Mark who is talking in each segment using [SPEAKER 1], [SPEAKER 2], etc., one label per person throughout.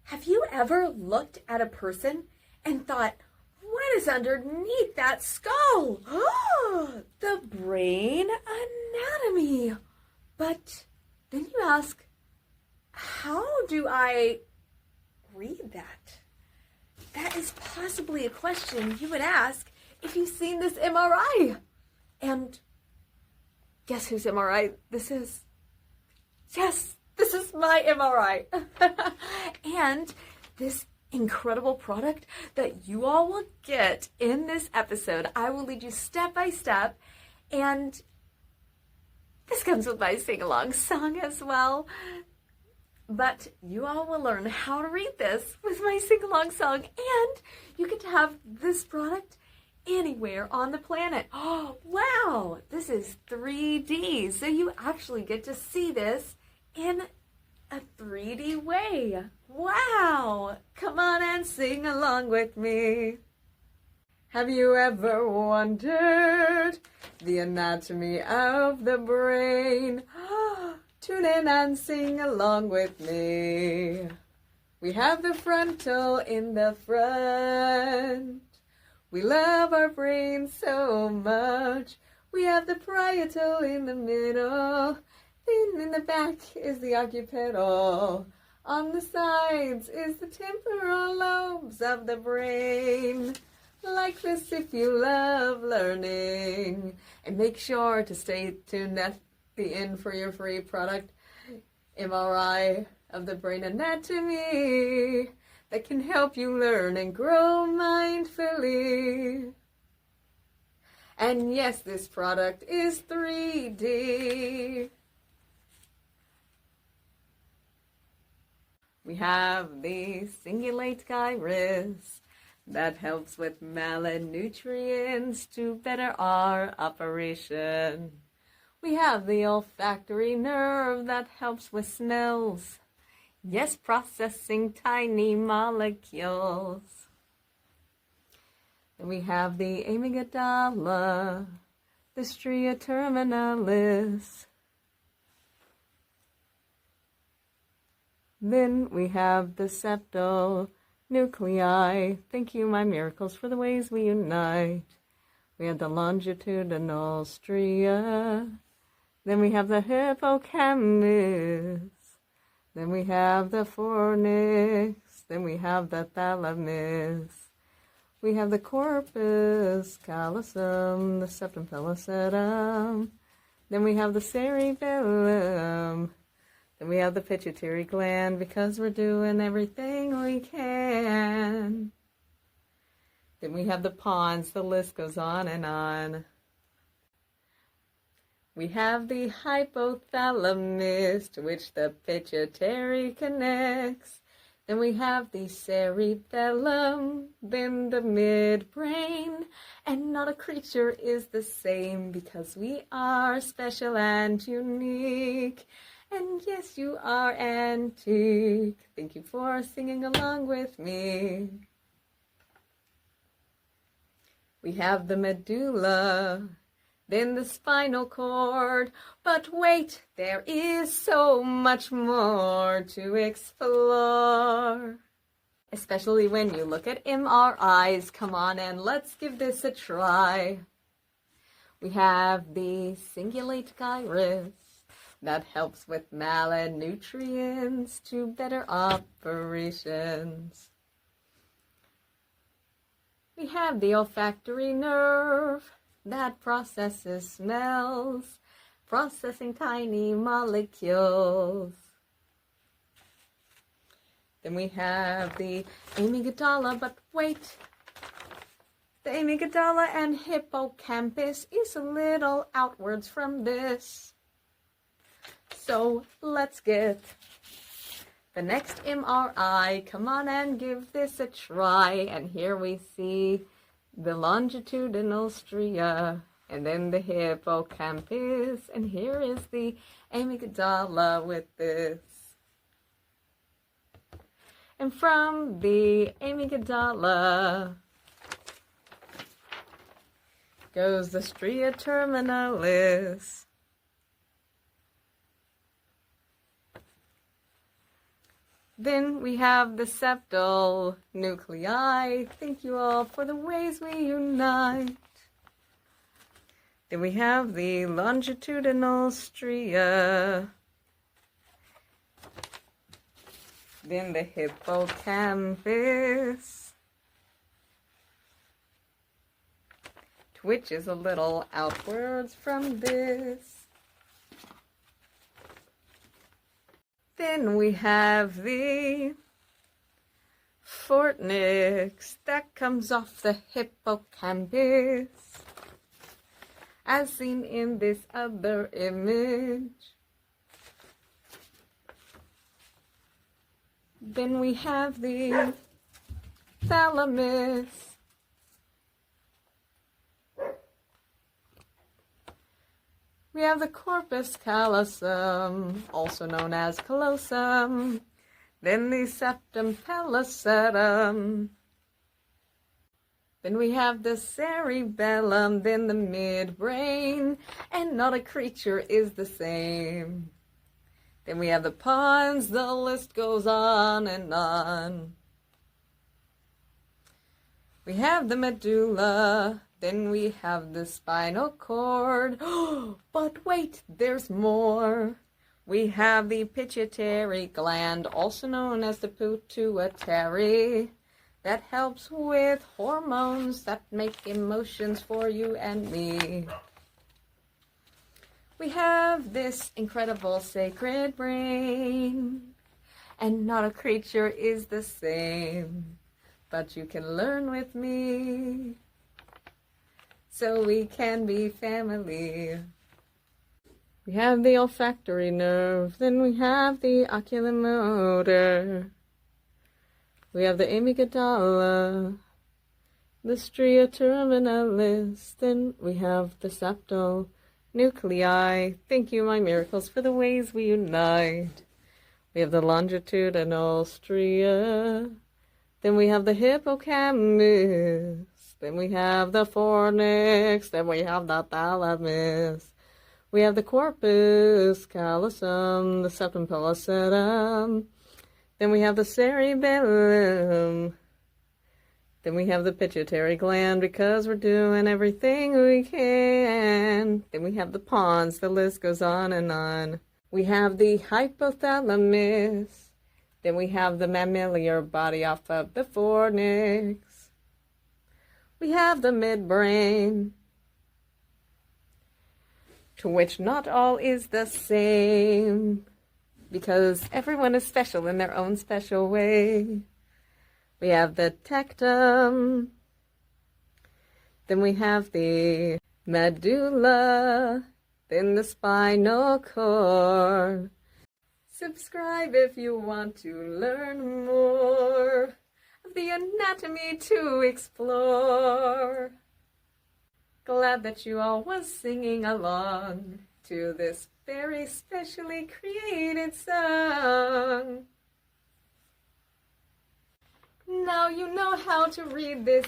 [SPEAKER 1] Have you ever looked at a person and thought, what is underneath that skull? Oh, the brain anatomy. But then you ask, how do I read that? That is possibly a question you would ask if you've seen this MRI. And guess whose MRI this is? Yes, this is my MRI. And this incredible product that you all will get in this episode, I will lead you step by step. And this comes with my sing-along song as well. But you all will learn how to read this with my sing-along song. And you get to have this product anywhere on the planet. Oh, wow, this is 3D. So you actually get to see this in a 3D way. Wow, come on and sing along with me. Have you ever wondered the anatomy of the brain? Tune in and sing along with me. We have the frontal in the front. We love our brain so much. We have the parietal in the middle. Then in the back is the occipital. On the sides is the temporal lobes of the brain. Like this if you love learning. And make sure to stay tuned at the end for your free product MRI of the brain anatomy that can help you learn and grow mindfully. And yes, this product is 3D. We have the cingulate gyrus that helps with malinutrients to better our operation. We have the olfactory nerve that helps with smells. Yes, processing tiny molecules. Then we have the amygdala, the stria terminalis. Then we have the septal nuclei. Thank you, my miracles, for the ways we unite. We have the longitudinal stria. Then we have the hippocampus. Then we have the fornix. Then we have the thalamus. We have the corpus callosum, the septum pellucidum. Then we have the cerebellum. Then we have the pituitary gland because we're doing everything we can. Then we have the pons, the list goes on and on. We have the hypothalamus, to which the pituitary connects. Then we have the cerebellum, then the midbrain. And not a creature is the same because we are special and unique. And yes, you are antique. Thank you for singing along with me. We have the medulla, then the spinal cord. But wait, there is so much more to explore. Especially when you look at MRIs. Come on and let's give this a try. We have the cingulate gyrus that helps with malinutrients to better operations. We have the olfactory nerve that processes smells, processing tiny molecules. Then we have the amygdala, but wait, the amygdala and hippocampus is a little outwards from this. So let's get the next MRI. Come on and give this a try. And here we see the longitudinal stria, and then the hippocampus, and here is the amygdala with this. And from the amygdala goes the stria terminalis.
[SPEAKER 2] Then we have the septal nuclei. Thank you all for the ways we unite. Then we have the longitudinal stria. Then the hippocampus, which is a little outwards from this. Then we have the fornix that comes off the hippocampus, as seen in this other image. Then we have the thalamus. We have the corpus callosum, also known as callosum. Then the septum pellucidum. Then we have the cerebellum, then the midbrain, and not a creature is the same. Then we have the pons, the list goes on and on. We have the medulla, then we have the spinal cord. But wait, there's more. We have the pituitary gland, also known as the pituitary, that helps with hormones that make emotions for you and me. We have this incredible sacred brain, and not a creature is the same, but you can learn with me, so we can be family. We have the olfactory nerve, then we have the oculomotor. We have the amygdala, the stria terminalis, then we have the septal nuclei. Thank you, my miracles, for the ways we unite. We have the longitudinal stria. Then we have the hippocampus. Then we have the fornix. Then we have the thalamus. We have the corpus callosum, the septum pellucidum. Then we have the cerebellum. Then we have the pituitary gland, because we're doing everything we can. Then we have the pons, the list goes on and on. We have the hypothalamus. Then we have the mammaliar body off of the fornix. We have the midbrain, to which not all is the same, because everyone is special in their own special way. We have the tectum. Then we have the medulla. Then the spinal cord. Subscribe if you want to learn more of the anatomy to explore. Glad that you all was singing along to this very specially created song. Now you know how to read this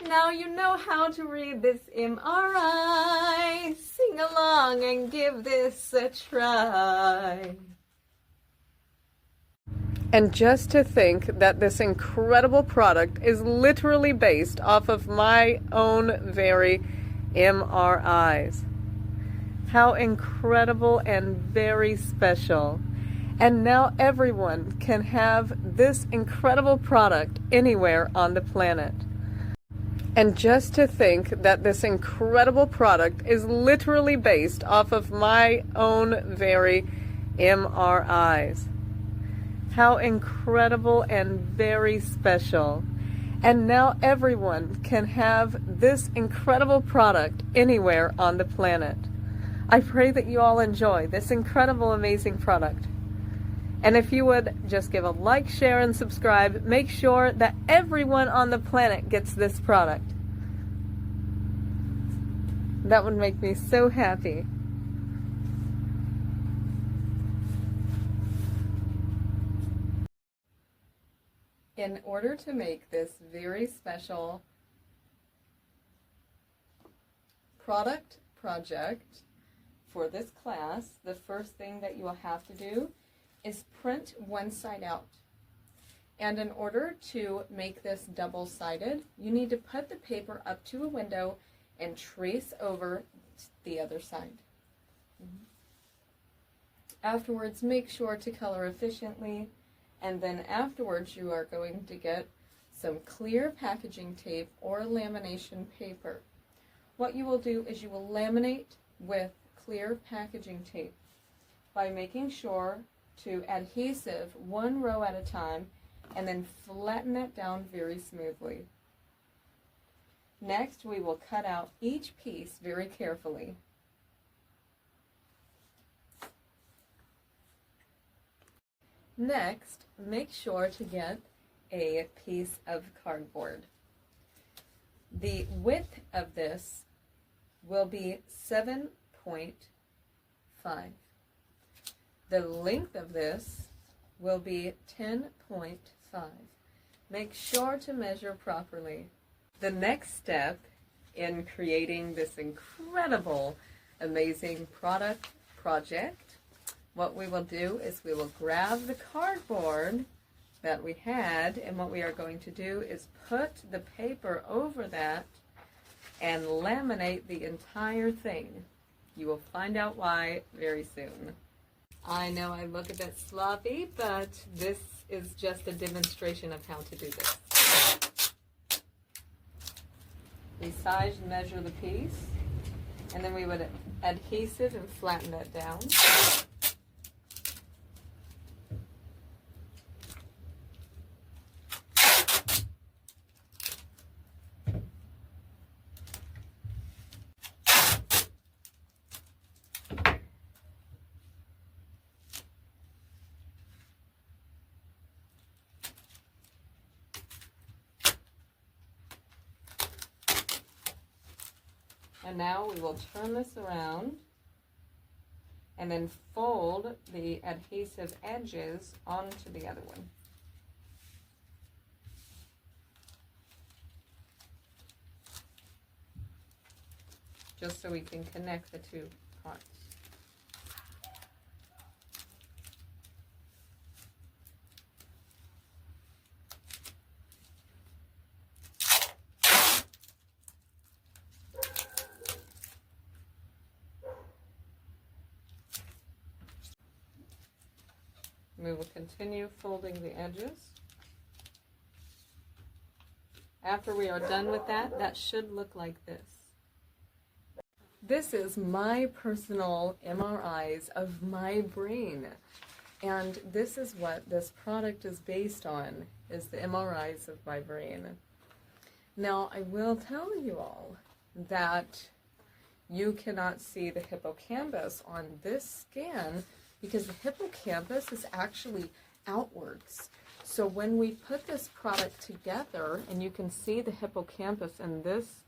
[SPEAKER 2] Now you know how to read this MRI. Sing along and give this a try. And just to think that this incredible product is literally based off of my own very MRIs. How incredible and very special. And now everyone can have this incredible product anywhere on the planet. And just to think that this incredible product is literally based off of my own very MRIs. How incredible and very special. And now everyone can have this incredible product anywhere on the planet. I pray that you all enjoy this incredible, amazing product. And if you would just give a like, share, and subscribe, make sure that everyone on the planet gets this product. That would make me so happy. In order to make this very special project for this class, the first thing that you will have to do is print one side out. And in order to make this double-sided, you need to put the paper up to a window and trace over the other side. Afterwards, make sure to color efficiently, and then afterwards you are going to get some clear packaging tape or lamination paper. What you will do is you will laminate with clear packaging tape by making sure to adhesive one row at a time and then flatten it down very smoothly. Next, we will cut out each piece very carefully. Next, make sure to get a piece of cardboard. The width of this will be 7.5. The length of this will be 10.5. Make sure to measure properly. The next step in creating this incredible, amazing project, what we will do is we will grab the cardboard that we had, and what we are going to do is put the paper over that and laminate the entire thing. You will find out why very soon. I know I look a bit sloppy, but this is just a demonstration of how to do this. We size and measure the piece, and then we would adhesive and flatten it down. And now we will turn this around and then fold the adhesive edges onto the other one. Just so we can connect the two parts. We will continue folding the edges. After we are done with that, that should look like this. This is my personal MRIs of my brain. And this is what this product is based on, is the MRIs of my brain. Now, I will tell you all that you cannot see the hippocampus on this scan because the hippocampus is actually outwards. So when we put this product together, and you can see the hippocampus in this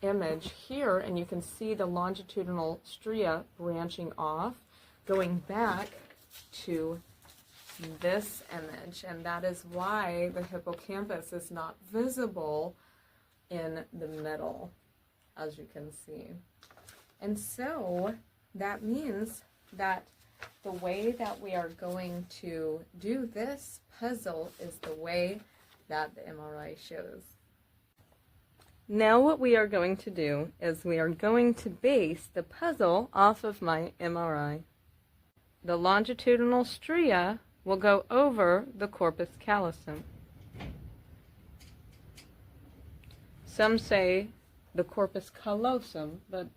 [SPEAKER 2] image here, and you can see the longitudinal stria branching off, going back to this image, and that is why the hippocampus is not visible in the middle, as you can see. And so that means that the way that we are going to do this puzzle is the way that the MRI shows. Now what we are going to do is we are going to base the puzzle off of my MRI. The longitudinal stria will go over the corpus callosum. Some say the corpus callosum, but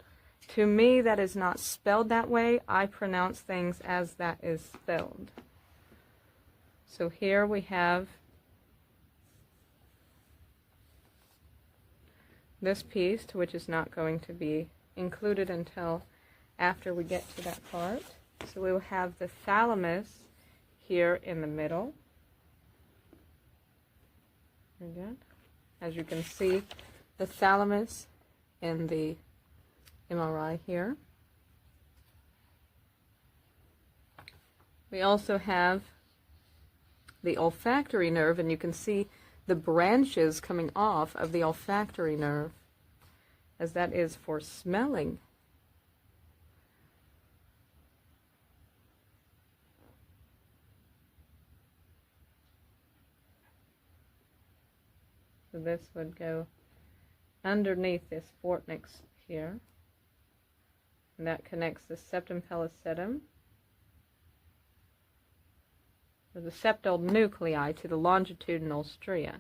[SPEAKER 2] to me, that is not spelled that way. I pronounce things as that is spelled. So here we have this piece, which is not going to be included until after we get to that part. So we will have the thalamus here in the middle. Again, as you can see, the thalamus in the MRI here. We also have the olfactory nerve, and you can see the branches coming off of the olfactory nerve, as that is for smelling. So this would go underneath this fornix here. And that connects the septum pellucidum, or the septal nuclei, to the longitudinal stria.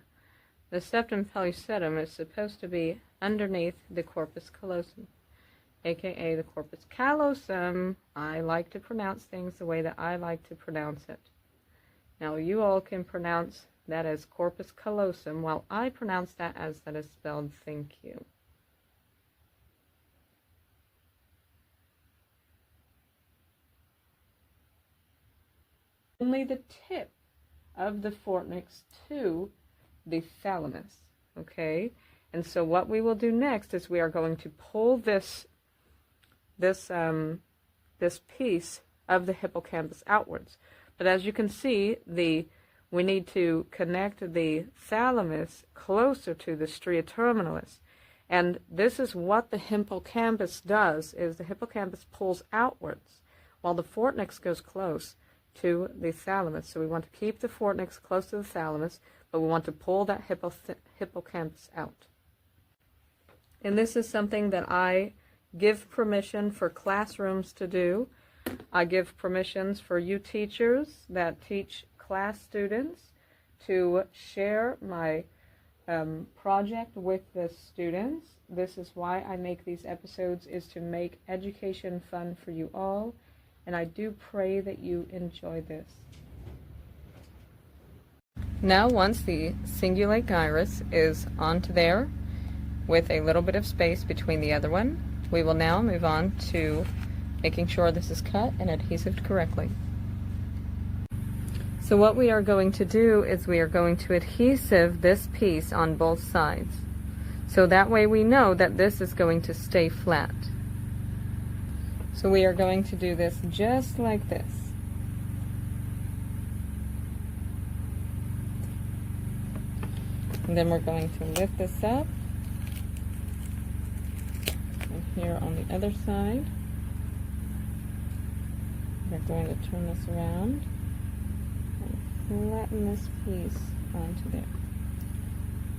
[SPEAKER 2] The septum pellucidum is supposed to be underneath the corpus callosum, aka the corpus callosum. I like to pronounce things the way that I like to pronounce it. Now you all can pronounce that as corpus callosum, while I pronounce that as that is spelled. Thank you. Only the tip of the fornix to the thalamus, okay? And so what we will do next is we are going to pull this piece of the hippocampus outwards. But as you can see, we need to connect the thalamus closer to the stria terminalis. And this is what the hippocampus does, is the hippocampus pulls outwards while the fornix goes close to the thalamus. So we want to keep the fornix close to the thalamus, but we want to pull that hippocampus out. And this is something that I give permission for classrooms to do. I give permissions for you teachers that teach class students to share my project with the students. This is why I make these episodes, is to make education fun for you all. And I do pray that you enjoy this. Now once the cingulate gyrus is onto there, with a little bit of space between the other one, we will now move on to making sure this is cut and adhesive correctly. So what we are going to do is we are going to adhesive this piece on both sides. So that way we know that this is going to stay flat. So we are going to do this just like this. And then we're going to lift this up. And here on the other side, we're going to turn this around and flatten this piece onto there.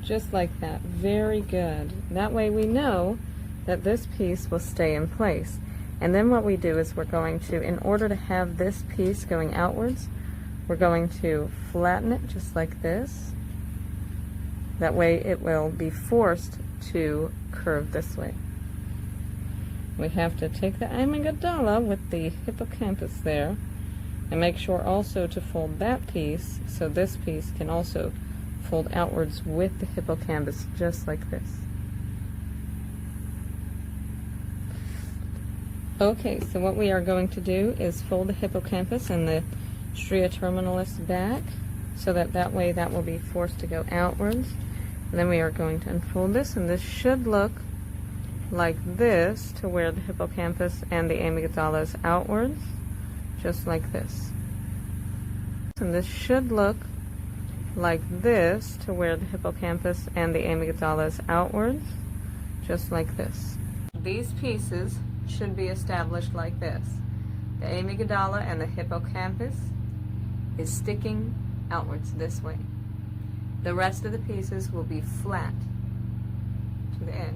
[SPEAKER 2] Just like that. Very good. That way we know that this piece will stay in place. And then what we do is we're going to, in order to have this piece going outwards, we're going to flatten it just like this. That way it will be forced to curve this way. We have to take the amygdala with the hippocampus there and make sure also to fold that piece so this piece can also fold outwards with the hippocampus just like this. Okay, so what we are going to do is fold the hippocampus and the stria terminalis back so that way that will be forced to go outwards. And then we are going to unfold this, and this should look like this, to where the hippocampus and the amygdala is outwards, just like this. And this should look like this, to where the hippocampus and the amygdala is outwards, just like this. These pieces should be established like this. The amygdala and the hippocampus is sticking outwards this way. The rest of the pieces will be flat to the edge,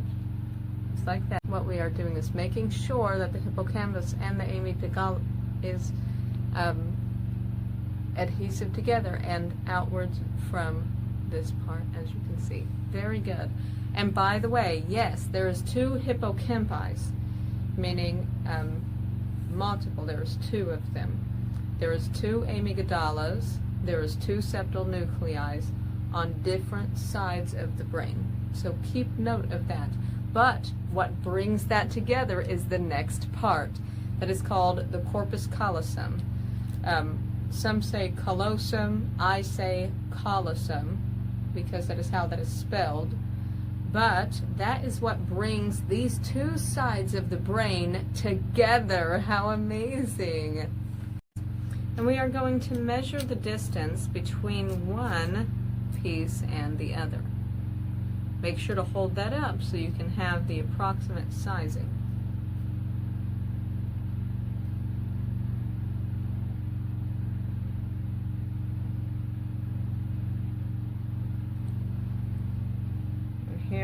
[SPEAKER 2] just like that. What we are doing is making sure that the hippocampus and the amygdala is adhesive together and outwards from this part, as you can see. Very good. And by the way, yes, there is 2 hippocampi, meaning multiple. There's 2 of them. There is 2 amygdalas. There is 2 septal nuclei on different sides of the brain. So keep note of that. But what brings that together is the next part that is called the corpus callosum. Some say callosum, I say callosum, because that is how that is spelled. But that is what brings these 2 sides of the brain together. How amazing! And we are going to measure the distance between one piece and the other. Make sure to hold that up so you can have the approximate sizing.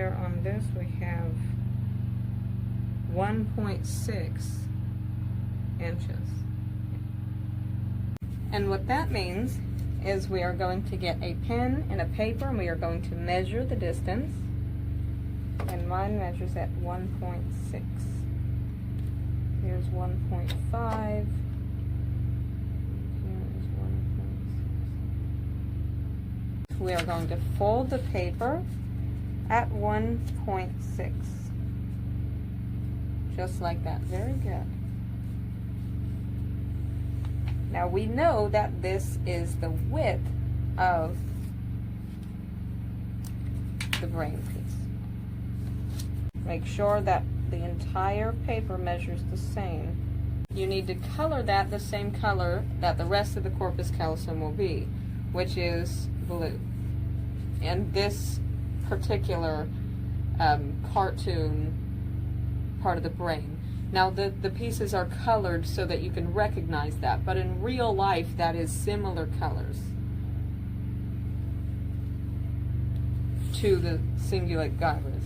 [SPEAKER 2] there on this we have 1.6 inches. And what that means is we are going to get a pen and a paper and we are going to measure the distance. And mine measures at 1.6. Here's 1.5. We are going to fold the paper at 1.6. Just like that. Very good. Now we know that this is the width of the brain piece. Make sure that the entire paper measures the same. You need to color that the same color that the rest of the corpus callosum will be, which is blue. And this particular cartoon part of the brain. Now the pieces are colored so that you can recognize that, but in real life that is similar colors to the cingulate gyrus.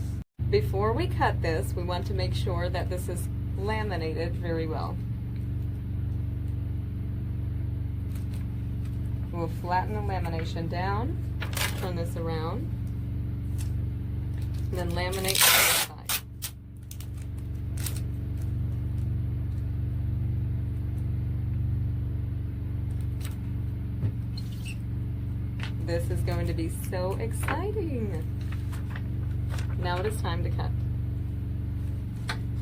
[SPEAKER 2] Before we cut this, we want to make sure that this is laminated very well. We'll flatten the lamination down, turn this around, and then laminate the other side. This is going to be so exciting. Now it is time to cut.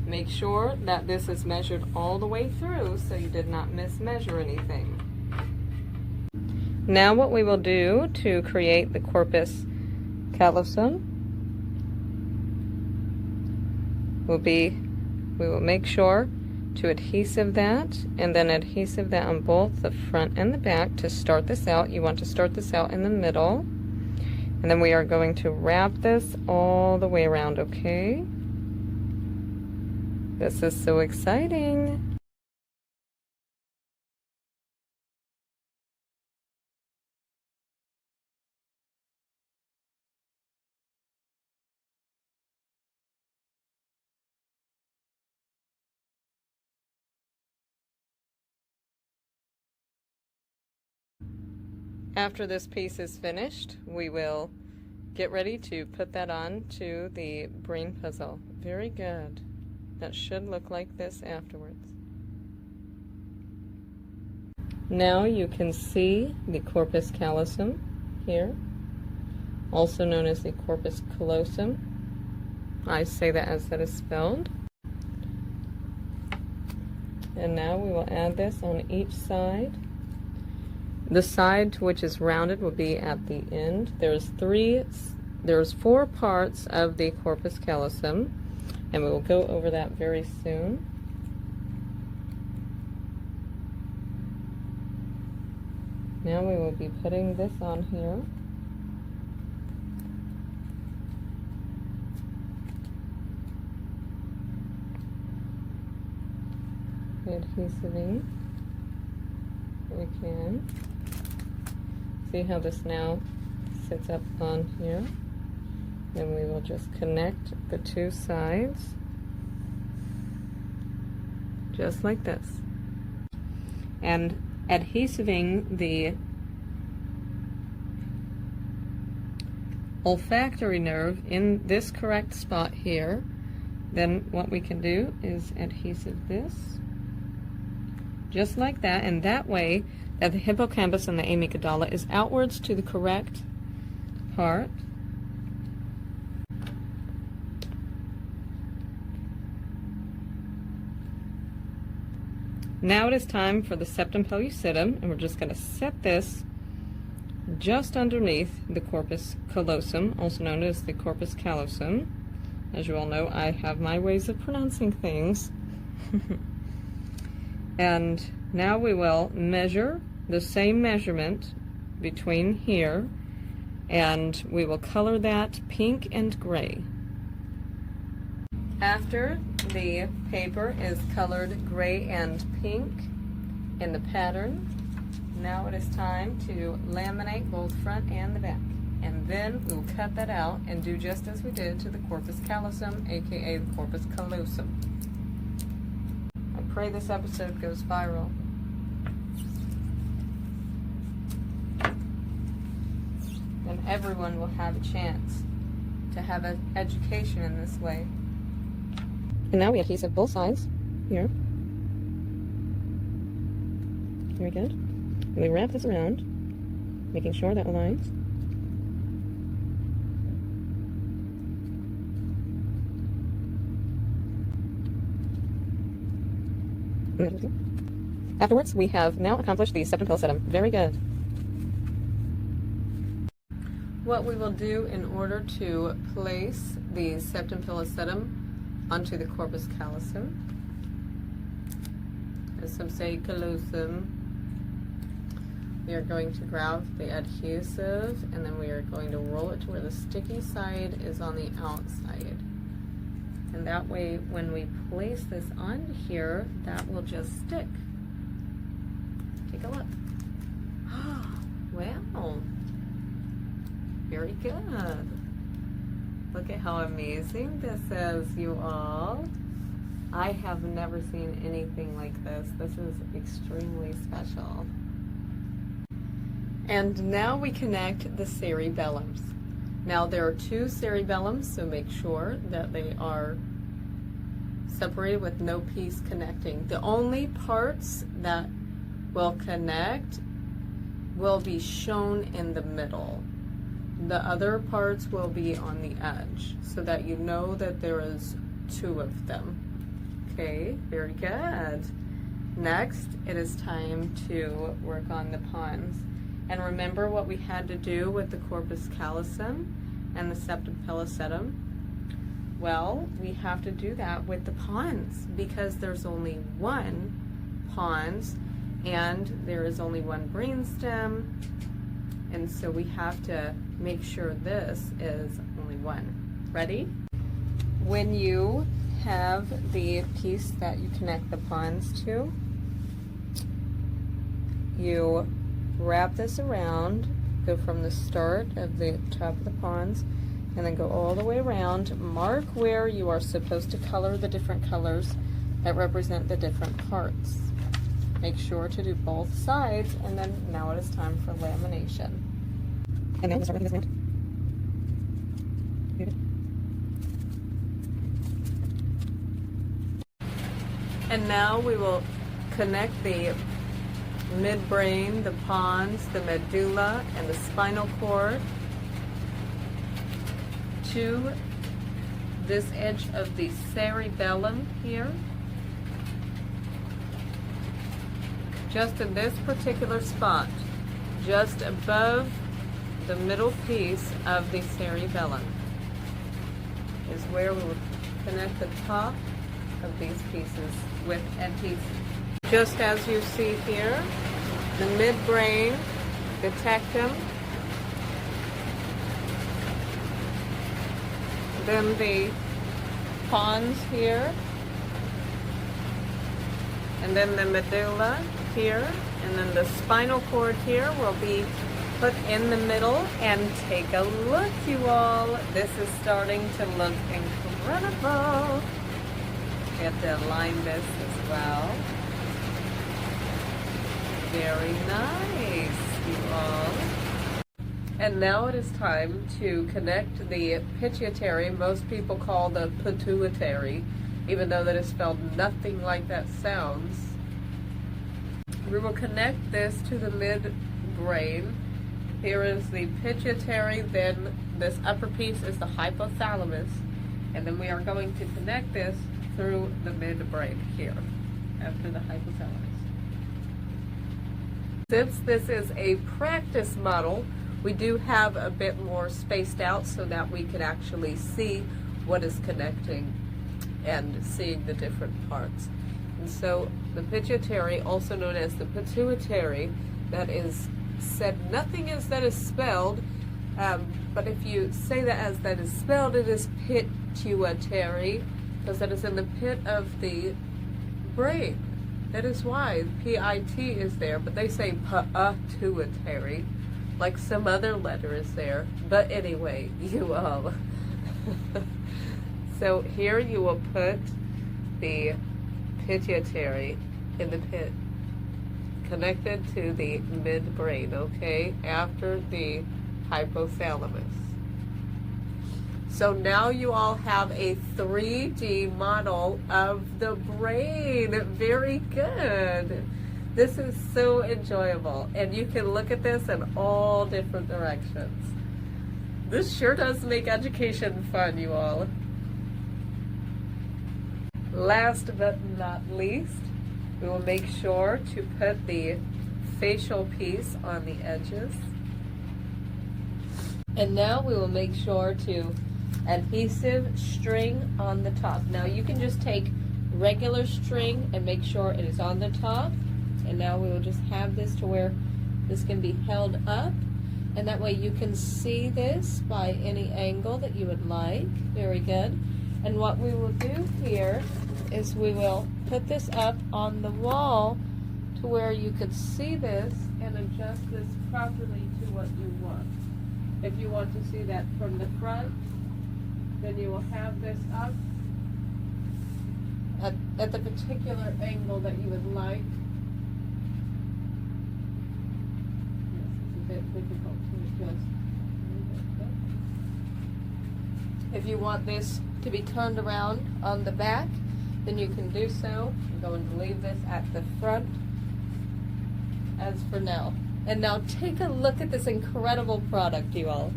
[SPEAKER 2] Make sure that this is measured all the way through so you did not mismeasure anything. Now what we will do to create the corpus callosum will be, we will make sure to adhesive that and then adhesive that on both the front and the back to start this out. You want to start this out in the middle. And then we are going to wrap this all the way around, okay? This is so exciting. After this piece is finished, we will get ready to put that on to the brain puzzle. Very good. That should look like this afterwards. Now you can see the corpus callosum here, also known as the corpus callosum. I say that as that is spelled. And now we will add this on each side. The side to which is rounded will be at the end. There's 4 parts of the corpus callosum, and we will go over that very soon. Now we will be putting this on here. Adhesiving we can. See how this now sits up on here? Then we will just connect the 2 sides just like this. And adhesiving the olfactory nerve in this correct spot here, then what we can do is adhesive this just like that, and that way that the hippocampus and the amygdala is outwards to the correct part. Now it is time for the septum pellucidum, and we're just going to set this just underneath the corpus callosum, also known as the corpus callosum. As you all know, I have my ways of pronouncing things. And now we will measure the same measurement between here, and we will color that pink and gray. After the paper is colored gray and pink in the pattern, now it is time to laminate both front and the back. And then we'll cut that out and do just as we did to the corpus callosum, aka the corpus callosum. I pray this episode goes viral. And everyone will have a chance to have an education in this way. And now we adhesive both sides here. Very good. And we wrap this around, making sure that aligns. Afterwards, we have now accomplished the septum pellucidum. Very good. What we will do in order to place the septum pellucidum onto the corpus callosum, as some say callosum, we are going to grab the adhesive and then we are going to roll it to where the sticky side is on the outside. And that way, when we place this on here, that will just stick. Take a look. Wow. Very good. Look at how amazing this is, you all. I have never seen anything like this. This is extremely special. And now we connect the cerebellums. Now there are two cerebellums, so make sure that they are separated with no piece connecting. The only parts that will connect will be shown in the middle. The other parts will be on the edge, so that you know that there is two of them. Okay, very good. Next, it is time to work on the pons. And remember what we had to do with the corpus callosum and the septum pellucidum? Well, we have to do that with the pons because there's only one pons and there is only one brainstem, and so we have to make sure this is only one. Ready? When you have the piece that you connect the pons to, you wrap this around, go from the start of the top of the pons, and then go all the way around. Mark where you are supposed to color the different colors that represent the different parts. Make sure to do both sides, and then now it is time for lamination. And then we'll start with this end. And now we will connect the midbrain, the pons, the medulla, and the spinal cord to this edge of the cerebellum here. Just in this particular spot, just above the middle piece of the cerebellum is where we will connect the top of these pieces with adhesive. Just as you see here, the midbrain, the tectum, then the pons here, and then the medulla here, and then the spinal cord here will be put in the middle. And take a look, you all. This is starting to look incredible. We have to align this as well. Very nice, you all. And now it is time to connect the pituitary. Most people call the pituitary, even though that is spelled nothing like that sounds. We will connect this to the midbrain. Here is the pituitary, then this upper piece is the hypothalamus, and then we are going to connect this through the midbrain here, after the hypothalamus. Since this is a practice model, we do have a bit more spaced out so that we can actually see what is connecting and seeing the different parts. And so the pituitary, also known as the pituitary, that is said nothing as that is spelled, but if you say that as that is spelled, it is pituitary, because that is in the pit of the brain. That is why PIT is there, but they say pituitary. like some other letters there. But anyway, you all. So here you will put the pituitary in the pit, connected to the midbrain, okay, after the hypothalamus. So now you all have a 3D model of the brain. Very good. This is so enjoyable, and you can look at this in all different directions. This sure does make education fun, you all. Last but not least, we will make sure to put the facial piece on the edges. And now we will make sure to adhesive string on the top. Now you can just take regular string and make sure it is on the top. And now we will just have this to where this can be held up. And that way you can see this by any angle that you would like. Very good. And what we will do here is we will put this up on the wall to where you could see this and adjust this properly to what you want. If you want to see that from the front, then you will have this up at the particular angle that you would like. Yes, it's a bit difficult to adjust. If you want this to be turned around on the back, then you can do so. I'm going to leave this at the front as for now. And now take a look at this incredible product, you all.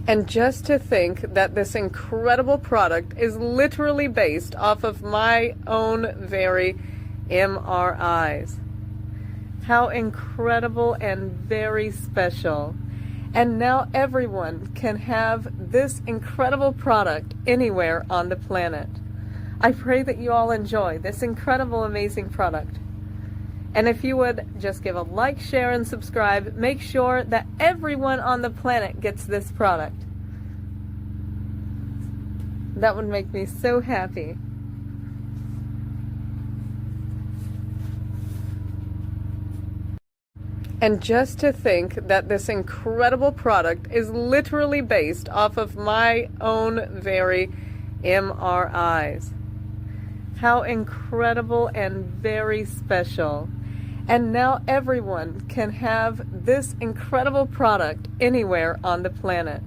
[SPEAKER 2] And just to think that this incredible product is literally based off of my own very MRIs. How incredible and very special. And now everyone can have this incredible product anywhere on the planet. I pray that you all enjoy this incredible, amazing product. And if you would just give a like, share, and subscribe, make sure that everyone on the planet gets this product. That would make me so happy. And just to think that this incredible product is literally based off of my own very MRIs. How incredible and very special. And now everyone can have this incredible product anywhere on the planet.